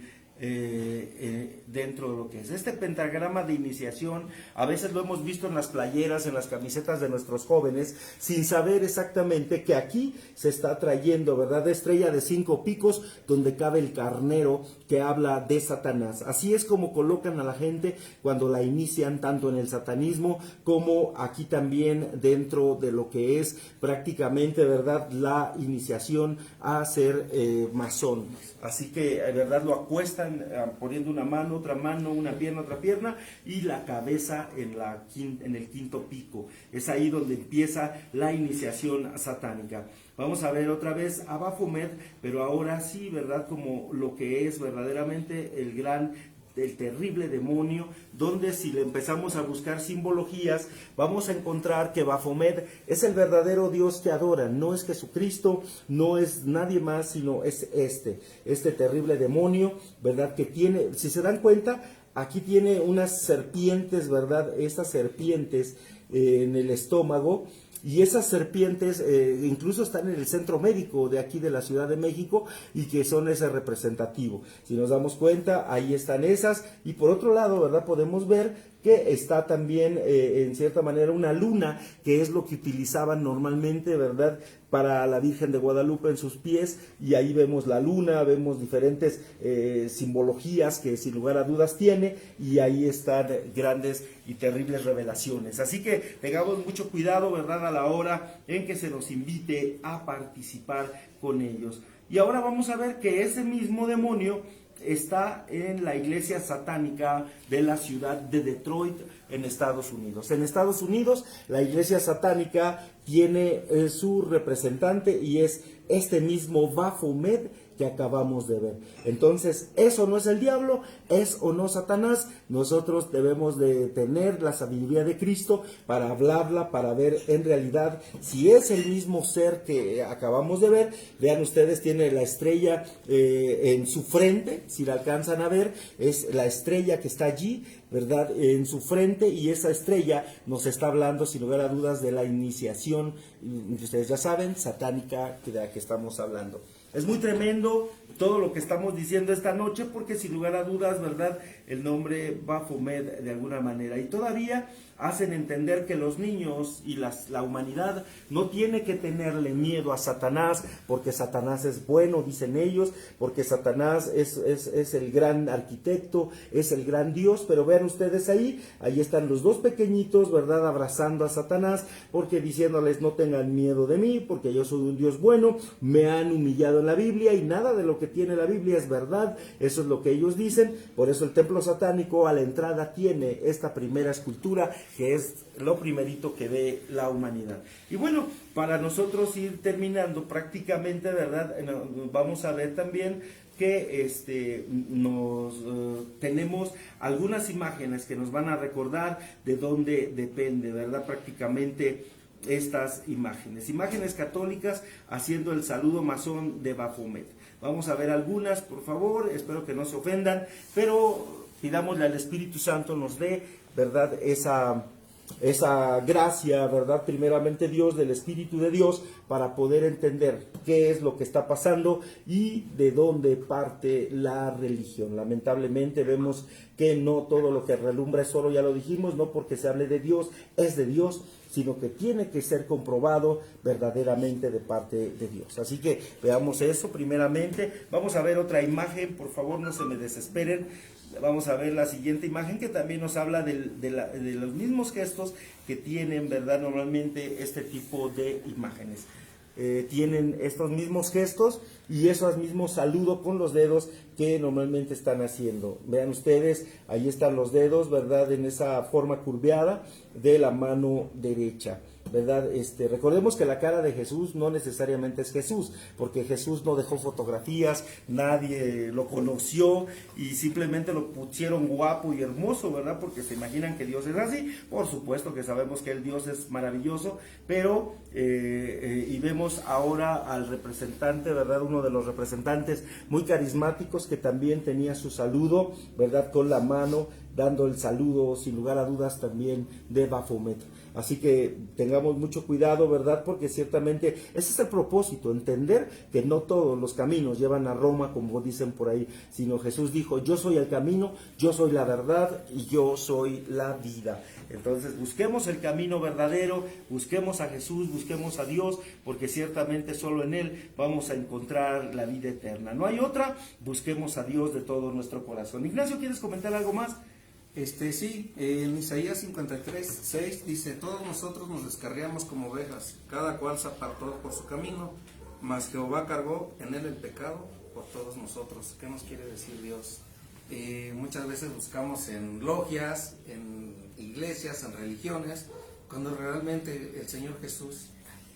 dentro de lo que es este pentagrama de iniciación. A veces lo hemos visto en las playeras, en las camisetas de nuestros jóvenes, sin saber exactamente que aquí se está trayendo, ¿verdad?, estrella de 5 picos, donde cabe el carnero que habla de Satanás. Así es como colocan a la gente cuando la inician, tanto en el satanismo como aquí también dentro de lo que es prácticamente, ¿verdad?, la iniciación a ser masón. Así que, ¿verdad?, lo acuestan poniendo una mano, otra mano, una pierna, otra pierna, y la cabeza en el quinto pico. Es ahí donde empieza la iniciación satánica. Vamos a ver otra vez a Baphomet, pero ahora sí, ¿verdad?, como lo que es verdaderamente el terrible demonio, donde si le empezamos a buscar simbologías, vamos a encontrar que Baphomet es el verdadero Dios que adoran. No es Jesucristo, no es nadie más, sino es este terrible demonio, ¿verdad?, que tiene, si se dan cuenta, aquí tiene unas serpientes, ¿verdad?, estas serpientes en el estómago. Y esas serpientes incluso están en el centro médico de aquí de la Ciudad de México, y que son ese representativo. Si nos damos cuenta, ahí están esas. Y por otro lado, ¿verdad?, podemos ver que está también en cierta manera una luna, que es lo que utilizaban normalmente, ¿verdad?, para la Virgen de Guadalupe en sus pies. Y ahí vemos la luna, vemos diferentes simbologías que sin lugar a dudas tiene, y ahí están grandes y terribles revelaciones. Así que tengamos mucho cuidado, ¿verdad?, a la hora en que se nos invite a participar con ellos. Y ahora vamos a ver que ese mismo demonio está en la iglesia satánica de la ciudad de Detroit, en Estados Unidos. En Estados Unidos, la iglesia satánica tiene su representante, y es este mismo Baphomet que acabamos de ver. Entonces, ¿eso no es el diablo? ¿Es o no Satanás? Nosotros debemos de tener la sabiduría de Cristo para hablarla, para ver en realidad si es el mismo ser que acabamos de ver. Vean ustedes, tiene la estrella en su frente, si la alcanzan a ver, es la estrella que está allí, ¿verdad?, en su frente, y esa estrella nos está hablando sin lugar a dudas de la iniciación, ustedes ya saben, satánica, de la que estamos hablando. Es muy tremendo todo lo que estamos diciendo esta noche, porque sin lugar a dudas, ¿verdad?, el nombre Baphomet de alguna manera, y todavía hacen entender que los niños y la humanidad no tiene que tenerle miedo a Satanás, porque Satanás es bueno, dicen ellos, porque Satanás es el gran arquitecto, es el gran Dios. Pero vean ustedes ahí están los dos pequeñitos, ¿verdad?, abrazando a Satanás, porque diciéndoles: no tengan miedo de mí, porque yo soy un Dios bueno, me han humillado en la Biblia, y nada de lo que tiene la Biblia es verdad. Eso es lo que ellos dicen. Por eso el templo satánico a la entrada tiene esta primera escultura, que es lo primerito que ve la humanidad. Y bueno, para nosotros ir terminando prácticamente, ¿verdad?, vamos a ver también que tenemos algunas imágenes que nos van a recordar de dónde depende, ¿verdad?, prácticamente estas imágenes católicas haciendo el saludo masón de Baphomet. Vamos a ver algunas, por favor, espero que no se ofendan, pero pidámosle al Espíritu Santo nos dé, ¿verdad?, esa gracia, ¿verdad?, primeramente Dios, del Espíritu de Dios, para poder entender qué es lo que está pasando y de dónde parte la religión. Lamentablemente vemos que no todo lo que relumbra es oro, ya lo dijimos, no porque se hable de Dios, es de Dios, sino que tiene que ser comprobado verdaderamente de parte de Dios. Así que veamos eso primeramente. Vamos a ver otra imagen, por favor, no se me desesperen. Vamos a ver la siguiente imagen que también nos habla de los mismos gestos que tienen, ¿verdad?, normalmente este tipo de imágenes. Tienen estos mismos gestos y esos mismos saludos con los dedos que normalmente están haciendo. Vean ustedes, ahí están los dedos, ¿verdad?, en esa forma curveada de la mano derecha, ¿verdad? Recordemos que la cara de Jesús no necesariamente es Jesús, porque Jesús no dejó fotografías, nadie lo conoció y simplemente lo pusieron guapo y hermoso, ¿verdad? Porque se imaginan que Dios es así. Por supuesto que sabemos que el Dios es maravilloso, pero y vemos ahora al representante, ¿verdad?, uno de los representantes muy carismáticos que también tenía su saludo, ¿verdad?, con la mano, dando el saludo sin lugar a dudas también de Baphomet. Así que tengamos mucho cuidado, ¿verdad?, porque ciertamente ese es el propósito, entender que no todos los caminos llevan a Roma, como dicen por ahí, sino Jesús dijo, yo soy el camino, yo soy la verdad y yo soy la vida. Entonces busquemos el camino verdadero, busquemos a Jesús, busquemos a Dios, porque ciertamente solo en Él vamos a encontrar la vida eterna. No hay otra, busquemos a Dios de todo nuestro corazón. Ignacio, ¿quieres comentar algo más? Sí, en Isaías 53:6 dice, todos nosotros nos descarriamos como ovejas, cada cual se apartó por su camino, mas Jehová cargó en él el pecado por todos nosotros. ¿Qué nos quiere decir Dios? Muchas veces buscamos en logias, en iglesias, en religiones, cuando realmente el Señor Jesús,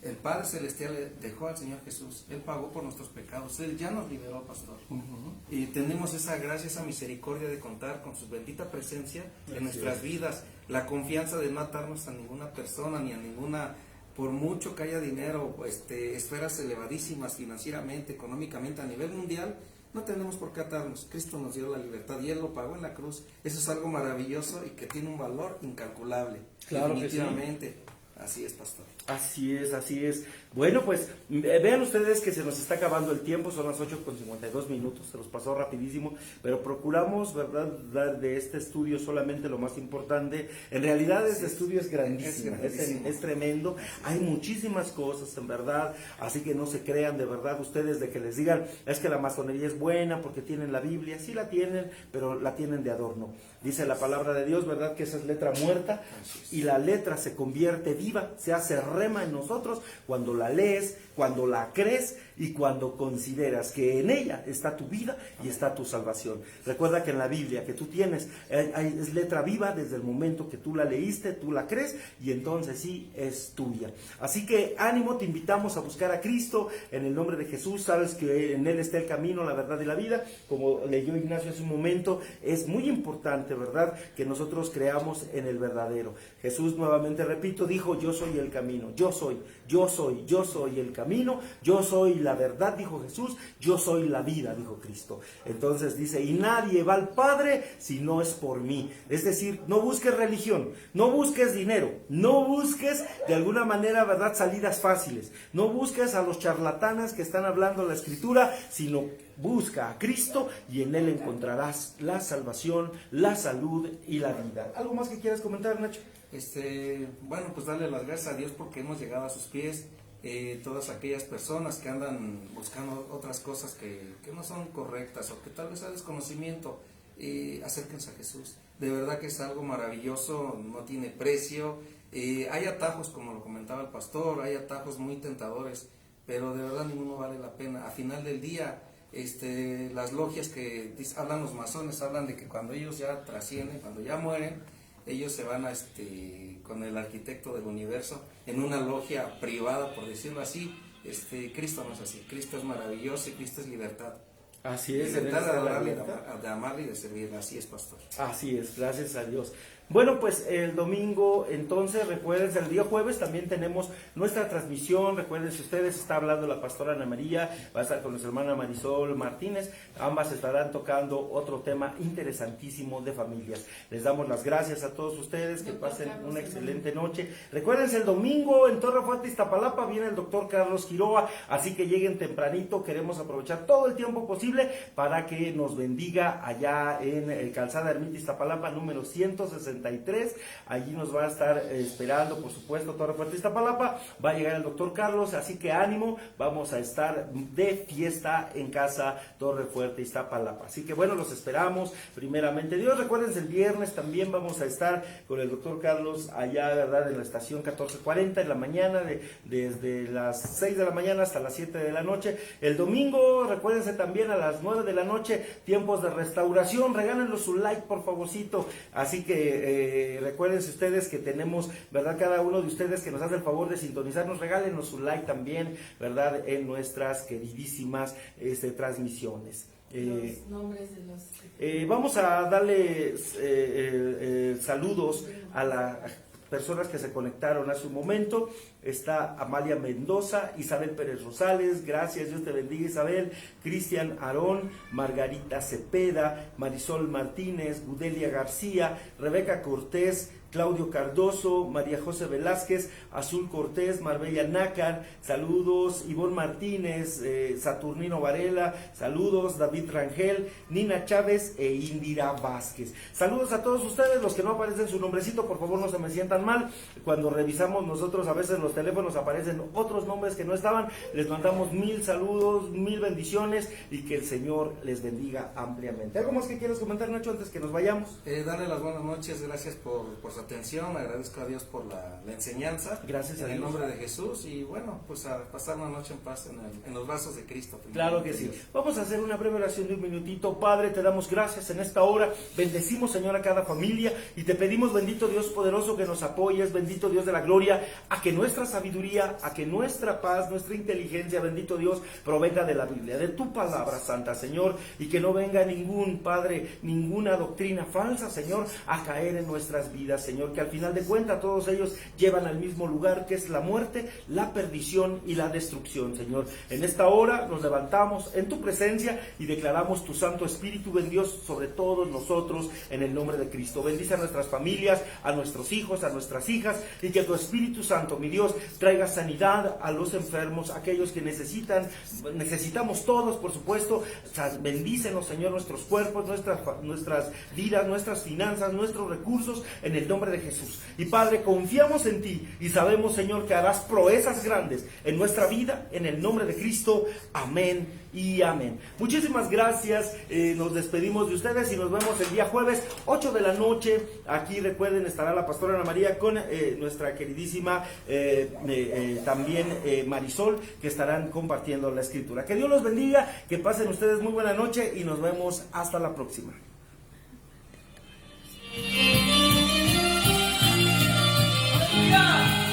el Padre Celestial dejó al Señor Jesús, Él pagó por nuestros pecados, Él ya nos liberó, pastor. Y tenemos esa gracia, esa misericordia de contar con su bendita presencia en nuestras vidas, la confianza de no atarnos a ninguna persona, ni a ninguna, por mucho que haya dinero, esferas elevadísimas financieramente, económicamente, a nivel mundial, no tenemos por qué atarnos. Cristo nos dio la libertad y Él lo pagó en la cruz. Eso es algo maravilloso y que tiene un valor incalculable. Claro, definitivamente. que sí. Así es, pastor. Así es, así es. Bueno, pues vean ustedes que se nos está acabando el tiempo, son las 8:52, se nos pasó rapidísimo, pero procuramos, ¿verdad?, dar de este estudio solamente lo más importante. En realidad este estudio es grandísimo, es tremendo, hay muchísimas cosas en verdad, así que no se crean de verdad ustedes de que les digan, es que la masonería es buena porque tienen la Biblia, sí la tienen, pero la tienen de adorno. Dice la palabra de Dios, ¿verdad?, que esa es letra muerta y la letra se convierte viva, se hace rema en nosotros cuando la lees, cuando la crees y cuando consideras que en ella está tu vida y está tu salvación. Recuerda que en la Biblia que tú tienes es letra viva desde el momento que tú la leíste, tú la crees y entonces sí es tuya. Así que ánimo, te invitamos a buscar a Cristo en el nombre de Jesús. Sabes que en Él está el camino, la verdad y la vida. Como leyó Ignacio hace un momento, es muy importante, ¿verdad?, que nosotros creamos en el verdadero. Jesús, nuevamente repito, dijo, yo soy el camino, yo soy el camino, yo soy la verdad, dijo Jesús, yo soy la vida, dijo Cristo. Entonces dice, y nadie va al Padre si no es por mí. Es decir, no busques religión, no busques dinero, no busques de alguna manera, ¿verdad?, salidas fáciles, no busques a los charlatanes que están hablando la Escritura, sino busca a Cristo y en Él encontrarás la salvación, la salud y la vida. ¿Algo más que quieras comentar, Nacho? Bueno, pues darle las gracias a Dios porque hemos llegado a sus pies. Todas aquellas personas que andan buscando otras cosas que no son correctas o que tal vez hay desconocimiento, acérquense a Jesús. De verdad que es algo maravilloso, no tiene precio. Hay atajos, como lo comentaba el pastor, hay atajos muy tentadores, pero de verdad ninguno vale la pena. A final del día, las logias que hablan los masones, hablan de que cuando ellos ya trascienden, cuando ya mueren, ellos se van con el arquitecto del universo en una logia privada, por decirlo así. Cristo no es así, Cristo es maravilloso y Cristo es libertad. Así es, libertad de adorarle, de amarle y de servirle. Así es, pastor. Así es, gracias a Dios. Bueno, pues el domingo, entonces, recuerden, el día jueves también tenemos nuestra transmisión. Recuerden, si ustedes está hablando la pastora Ana María, va a estar con nuestra hermana Marisol Martínez. Ambas estarán tocando otro tema interesantísimo de familias. Les damos las gracias a todos ustedes, que pasen una excelente noche. Recuérdense, el domingo en Torre Fuerte, Iztapalapa, viene el doctor Carlos Quiroga, así que lleguen tempranito. Queremos aprovechar todo el tiempo posible para que nos bendiga allá en Calzada Ermita Iztapalapa, número 163. Allí nos va a estar esperando, por supuesto, Torre Fuerte, Iztapalapa. Va a llegar el doctor Carlos, así que ánimo, vamos a estar de fiesta en casa Torre Fuerte, Iztapalapa. Así que bueno, los esperamos, primeramente Dios. Recuerden, el viernes también vamos a estar con el doctor Carlos allá, ¿verdad?, en la estación 1440 en la mañana, desde las 6 de la mañana hasta las 7 de la noche. El domingo, recuérdense también a las 9 de la noche, tiempos de restauración. Regálenos su like, por favorcito. Así que recuérdense ustedes que tenemos, ¿verdad?, cada uno de ustedes que nos hace el favor de sintonizarnos, regálenos su like también, ¿verdad?, en nuestras queridísimas transmisiones. Los nombres de los... Vamos a darle saludos a las personas que se conectaron hace un momento. Está Amalia Mendoza, Isabel Pérez Rosales, gracias, Dios te bendiga Isabel, Cristian Aarón, Margarita Cepeda, Marisol Martínez, Gudelia García, Rebeca Cortés, Claudio Cardoso, María José Velázquez, Azul Cortés, Marbella Nácar, saludos, Ivonne Martínez, Saturnino Varela, saludos, David Rangel, Nina Chávez e Indira Vázquez. Saludos a todos ustedes, los que no aparecen su nombrecito, por favor no se me sientan mal. Cuando revisamos nosotros a veces los teléfonos aparecen otros nombres que no estaban. Les mandamos 1000 saludos, 1000 bendiciones y que el Señor les bendiga ampliamente. ¿Algo más que quieras comentar, Nacho, antes que nos vayamos? Darle las buenas noches, gracias por su atención, agradezco a Dios por la enseñanza. Gracias a Dios. En el nombre de Jesús, y bueno, pues a pasar una noche en paz en los brazos de Cristo. Claro que sí. Vamos a hacer una breve oración de un minutito. Padre, te damos gracias en esta hora. Bendecimos, Señor, a cada familia y te pedimos, bendito Dios poderoso, que nos apoyes, bendito Dios de la gloria, a que nuestra sabiduría, a que nuestra paz, nuestra inteligencia, bendito Dios, provenga de la Biblia, de tu palabra santa, Señor, y que no venga ningún, Padre, ninguna doctrina falsa, Señor, a caer en nuestras vidas, Señor, que al final de cuentas todos ellos llevan al mismo lugar, que es la muerte, la perdición y la destrucción, Señor. En esta hora nos levantamos en tu presencia y declaramos tu Santo Espíritu, ven Dios, sobre todos nosotros, en el nombre de Cristo. Bendice a nuestras familias, a nuestros hijos, a nuestras hijas, y que tu Espíritu Santo, mi Dios, traiga sanidad a los enfermos, aquellos que necesitamos todos, por supuesto. Bendícenos, Señor, nuestros cuerpos, nuestras vidas, nuestras finanzas, nuestros recursos, en el nombre de Jesús. Y Padre, confiamos en ti y sabemos, Señor, que harás proezas grandes en nuestra vida, en el nombre de Cristo. Amén y amén. Muchísimas gracias, nos despedimos de ustedes y nos vemos el día jueves, 8 de la noche. Aquí, recuerden, estará la pastora Ana María con nuestra queridísima también Marisol, que estarán compartiendo la escritura. Que Dios los bendiga, que pasen ustedes muy buena noche y nos vemos hasta la próxima. ¡Aleluya!